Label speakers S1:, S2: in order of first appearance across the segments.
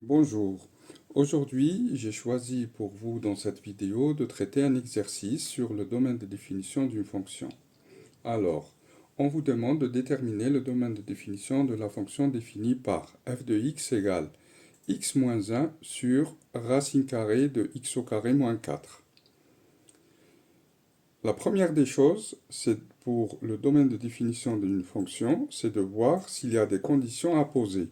S1: Bonjour. Aujourd'hui, j'ai choisi pour vous dans cette vidéo de traiter un exercice sur le domaine de définition d'une fonction. Alors, on vous demande de déterminer le domaine de définition de la fonction définie par f de x égale x moins 1 sur racine carrée de x au carré moins 4. La première des choses, c'est pour le domaine de définition d'une fonction, c'est de voir s'il y a des conditions à poser.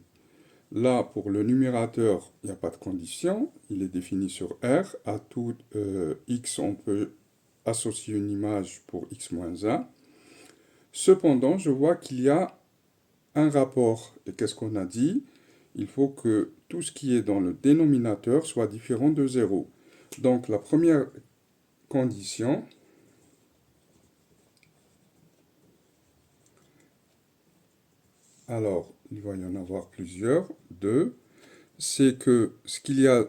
S1: Là, pour le numérateur, il n'y a pas de condition, il est défini sur R. À tout x, on peut associer une image pour x moins 1. Cependant, je vois qu'il y a un rapport. Et qu'est-ce qu'on a dit? Il faut que tout ce qui est dans le dénominateur soit différent de 0. Donc, la première condition, alors, il va y en avoir plusieurs, 2, c'est que ce qu'il y a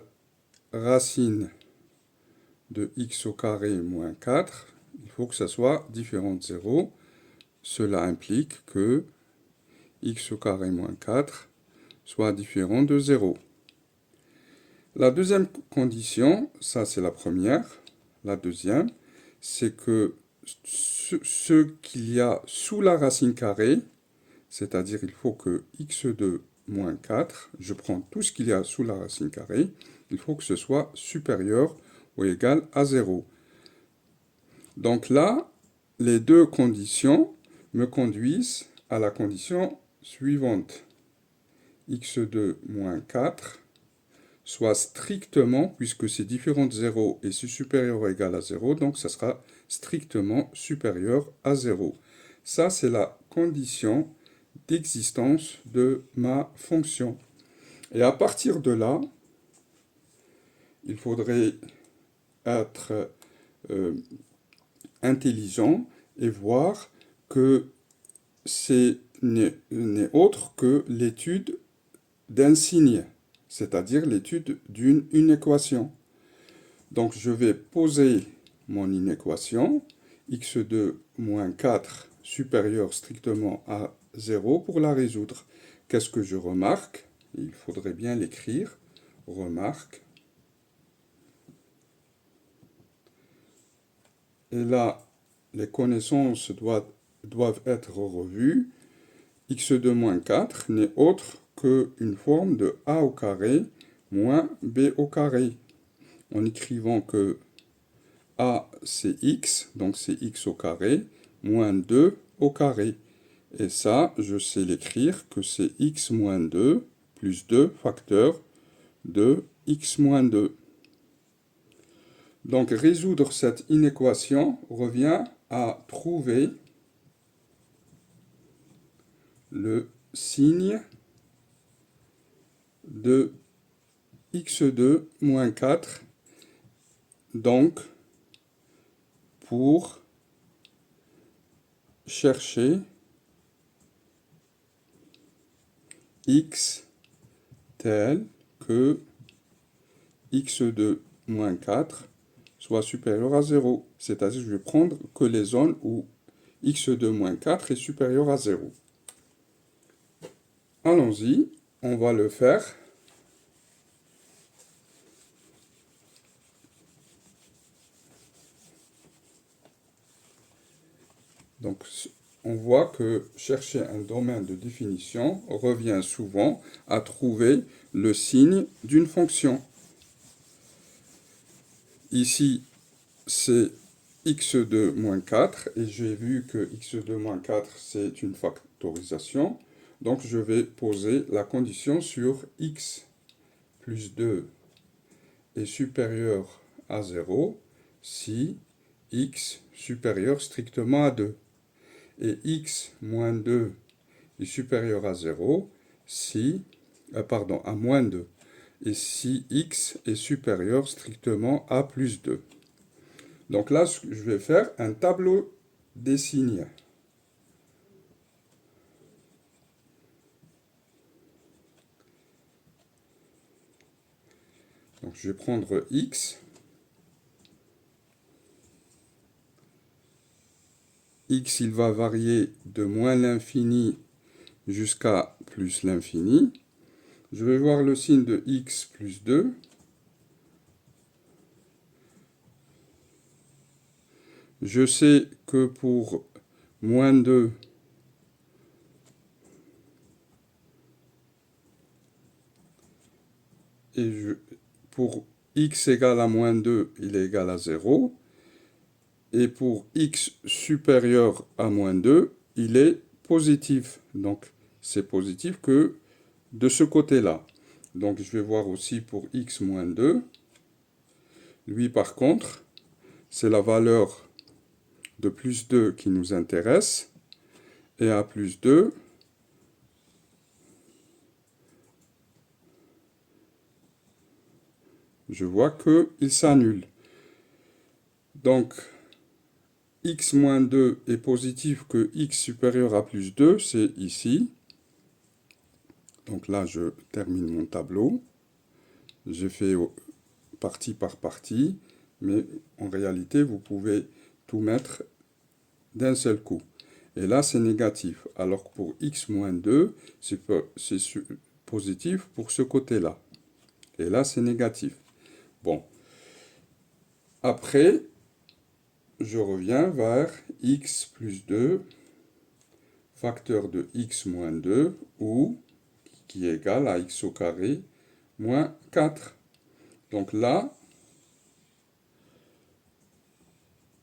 S1: racine de x au carré moins 4, il faut que ça soit différent de 0. Cela implique que x au carré moins 4 soit différent de 0. La deuxième condition, ça c'est la première. La deuxième, c'est que ce qu'il y a sous la racine carrée, c'est-à-dire il faut que x2 moins 4, je prends tout ce qu'il y a sous la racine carrée, il faut que ce soit supérieur ou égal à 0. Donc là, les deux conditions me conduisent à la condition suivante. x2 moins 4 soit strictement, puisque c'est différent de 0 et c'est supérieur ou égal à 0, donc ça sera strictement supérieur à 0. Ça, c'est la condition d'existence de ma fonction. Et à partir de là, il faudrait être intelligent et voir que c'est n'est autre que l'étude d'un signe, c'est-à-dire l'étude d'une équation. Donc je vais poser mon inéquation, x2 moins 4 supérieur strictement à 0 pour la résoudre. Qu'est-ce que je remarque? Il faudrait bien l'écrire. Remarque. Et là, les connaissances doivent être revues. x2 moins 4 n'est autre qu'une forme de a au carré moins b au carré. En écrivant que a c'est x, donc c'est x au carré, moins 2 au carré. Et ça, je sais l'écrire que c'est x moins 2 plus 2 facteur de x moins 2. Donc résoudre cette inéquation revient à trouver le signe de x2 moins 4, donc pour chercher x tel que x2 moins 4 soit supérieur à 0. C'est-à-dire que je vais prendre que les zones où x2 moins 4 est supérieur à 0. Allons-y, on va le faire. Donc, on voit que chercher un domaine de définition revient souvent à trouver le signe d'une fonction. Ici, c'est x2 moins 4, et j'ai vu que x2 moins 4, c'est une factorisation. Donc, je vais poser la condition sur x plus 2 est supérieur à 0 si x supérieur strictement à 2. Et x moins 2 est supérieur à 0 si, à moins 2. Et si x est supérieur strictement à plus 2. Donc là, je vais faire un tableau des signes. Donc je vais prendre x. X, il va varier de moins l'infini jusqu'à plus l'infini. Je vais voir le signe de x plus 2. Je sais que pour moins 2, pour x égale à moins 2, il est égal à 0. Et pour x supérieur à moins 2, il est positif. Donc, c'est positif que de ce côté-là. Donc, je vais voir aussi pour x moins 2. Lui, par contre, c'est la valeur de plus 2 qui nous intéresse. Et à plus 2, je vois qu'il s'annule. Donc, x moins 2 est positif que x supérieur à plus 2, c'est ici. Donc là, je termine mon tableau. J'ai fait partie par partie, mais en réalité, vous pouvez tout mettre d'un seul coup. Et là, c'est négatif, alors que pour x moins 2, c'est positif pour ce côté-là. Et là, c'est négatif. Bon. Après, je reviens vers x plus 2, facteur de x moins 2, ou qui est égal à x au carré moins 4. Donc là,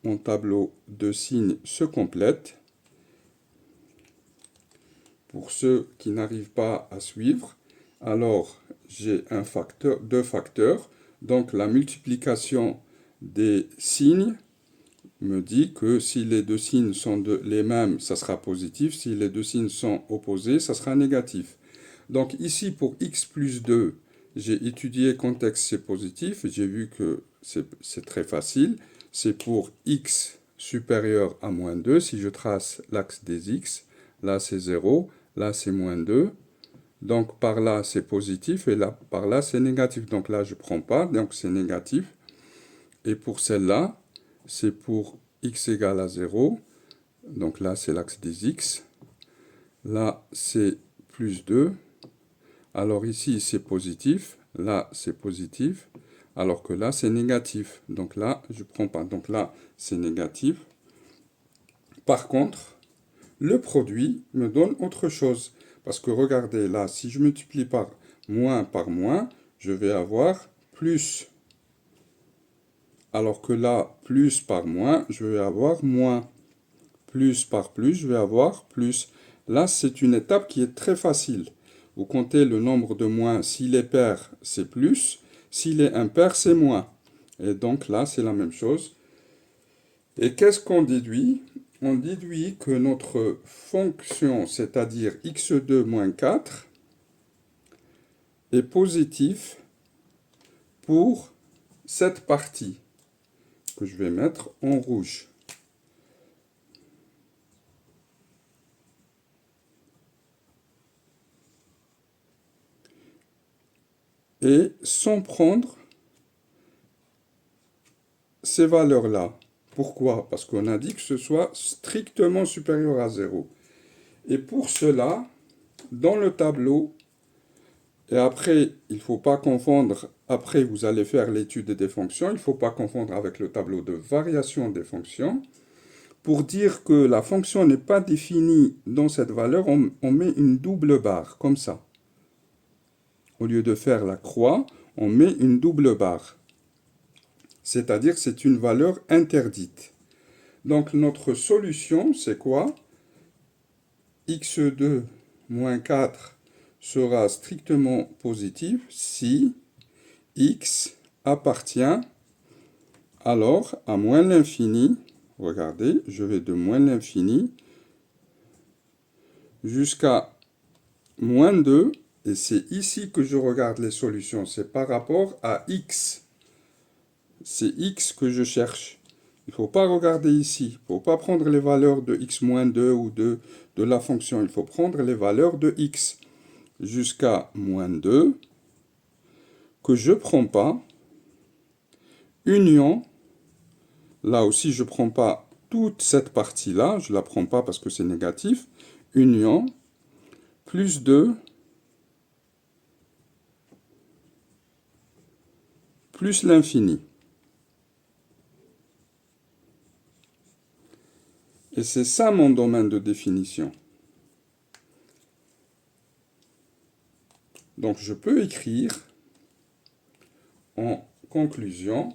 S1: mon tableau de signes se complète. Pour ceux qui n'arrivent pas à suivre, alors j'ai deux facteurs. Donc la multiplication des signes me dit que si les deux signes sont les mêmes, ça sera positif. Si les deux signes sont opposés, ça sera négatif. Donc ici, pour x plus 2, j'ai étudié contexte, c'est positif. J'ai vu que c'est très facile. C'est pour x supérieur à moins 2. Si je trace l'axe des x, là c'est 0, là c'est moins 2. Donc par là c'est positif et là par là c'est négatif. Donc là je ne prends pas, donc c'est négatif. Et pour celle-là, c'est pour x égale à 0. Donc là c'est l'axe des x. Là c'est plus 2. Alors ici c'est positif, là c'est positif, alors que là c'est négatif. Donc là je ne prends pas. Donc là c'est négatif. Par contre, le produit me donne autre chose. Parce que regardez là, si je multiplie par moins, je vais avoir plus. Alors que là, plus par moins, je vais avoir moins. Plus par plus, je vais avoir plus. Là, c'est une étape qui est très facile. Vous comptez le nombre de moins. S'il est pair, c'est plus. S'il est impair, c'est moins. Et donc là, c'est la même chose. Et qu'est-ce qu'on déduit? On déduit que notre fonction, c'est-à-dire x2 moins 4, est positif pour cette partie que je vais mettre en rouge. Et sans prendre ces valeurs-là. Pourquoi? Parce qu'on a dit que ce soit strictement supérieur à 0. Et pour cela, dans le tableau, et après, il ne faut pas confondre, après vous allez faire l'étude des fonctions, il ne faut pas confondre avec le tableau de variation des fonctions. Pour dire que la fonction n'est pas définie dans cette valeur, on met une double barre, comme ça. Au lieu de faire la croix, on met une double barre. C'est-à-dire que c'est une valeur interdite. Donc notre solution, c'est quoi? x2 moins 4 sera strictement positif si x appartient alors à moins l'infini. Regardez, je vais de moins l'infini jusqu'à moins 2. Et c'est ici que je regarde les solutions. C'est par rapport à x. C'est x que je cherche. Il ne faut pas regarder ici. Il ne faut pas prendre les valeurs de x moins 2 ou de la fonction. Il faut prendre les valeurs de x jusqu'à moins 2 que je ne prends pas. Union. Là aussi, je ne prends pas toute cette partie-là. Je ne la prends pas parce que c'est négatif. Union. Plus 2 plus l'infini. Et c'est ça mon domaine de définition. Donc je peux écrire en conclusion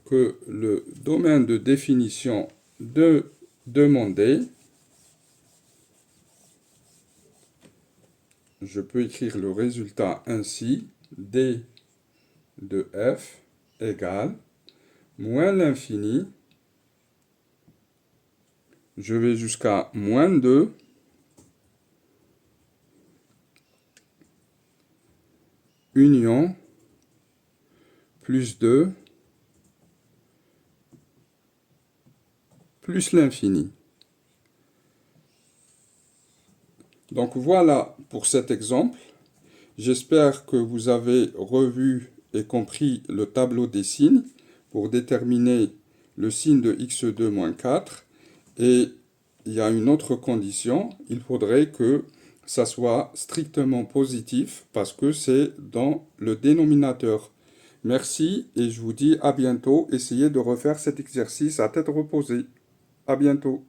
S1: que le domaine de définition de demander, je peux écrire le résultat ainsi, D de F égale moins l'infini, je vais jusqu'à moins 2, union, plus 2, plus l'infini. Donc voilà pour cet exemple. J'espère que vous avez revu et compris le tableau des signes pour déterminer le signe de x2 moins 4. Et il y a une autre condition, il faudrait que ça soit strictement positif parce que c'est dans le dénominateur. Merci et je vous dis à bientôt. Essayez de refaire cet exercice à tête reposée. À bientôt.